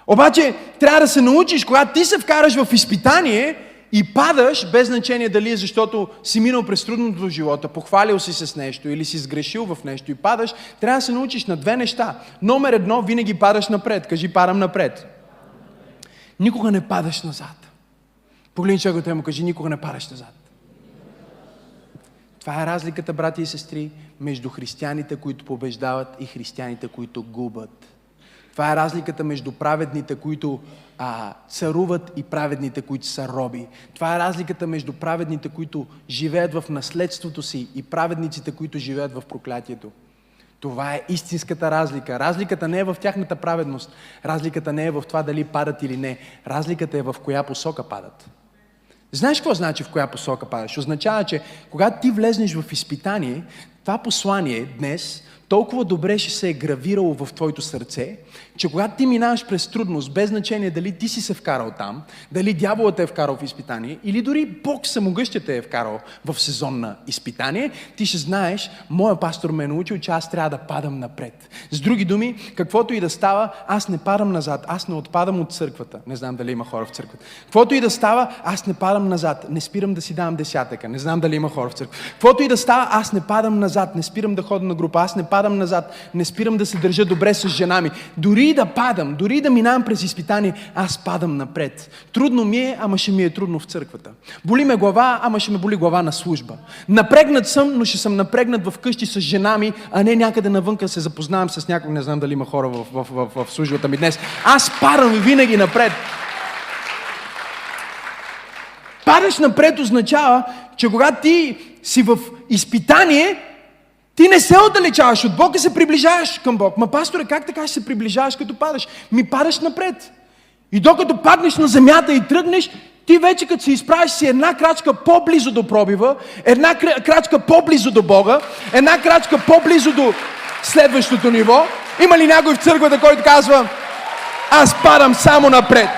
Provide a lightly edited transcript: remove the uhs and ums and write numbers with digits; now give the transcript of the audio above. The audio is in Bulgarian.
Обаче трябва да се научиш, когато ти се вкараш в изпитание и падаш, без значение дали е защото си минал през трудното в живота, похвалил си се с нещо или си сгрешил в нещо и падаш, трябва да се научиш на две неща. Номер 1, винаги падаш напред. Кажи, падам напред. Никога не падаш назад. Погледни човекът и му кажи, никога не падаш назад. Това е разликата, брати и сестри, между християните, които побеждават и християните, които губят. Това е разликата между праведните, които царуват и праведните, които са роби. Това е разликата между праведните, които живеят в наследството си и праведниците, които живеят в проклятието. Това е истинската разлика. Разликата не е в тяхната праведност. Разликата не е в това дали падат или не. Разликата е в коя посока падат. Знаеш какво значи в коя посока падаш? Означава, че когато ти влезнеш в изпитание, това послание днес толкова добре ще се е гравирало в твоето сърце, че когато ти минаваш през трудност, без значение дали ти си се вкарал там, дали дяволът те е вкарал в изпитание, или дори Бог самогъщия те е вкарал в сезон на изпитание, ти ще знаеш, моя пастор ме е научил, че аз трябва да падам напред. С други думи, каквото и да става, аз не падам назад, аз не отпадам от църквата. Не знам дали има хора в църквата. Каквото и да става, аз не падам назад, не спирам да си давам десятъка. Не знам дали има хора в църквата. Каквото и да става, аз не падам назад, не спирам да ходя на група, аз не падам назад, не спирам да се държа добре с жена ми. Дори да падам, дори да минавам през изпитание, аз падам напред. Трудно ми е, ама ще ми е трудно в църквата. Боли ме глава, ама ще ме боли глава на служба. Напрегнат съм, но ще съм напрегнат в къщи с жена ми, а не някъде навънка се запознавам с някой. Не знам дали има хора в службата ми днес. Аз падам винаги напред. Падаш напред означава, че когато ти си в изпитание, ти не се отдалечаваш от Бог и се приближаваш към Бог. Ма, пасторе, как така ще се приближаваш като падаш? Падаш напред. И докато паднеш на земята и тръгнеш, ти вече като се изправиш си една крачка по-близо до пробива, една крачка по-близо до Бога, една крачка по-близо до следващото ниво. Има ли някой в църквата, който казва, аз падам само напред?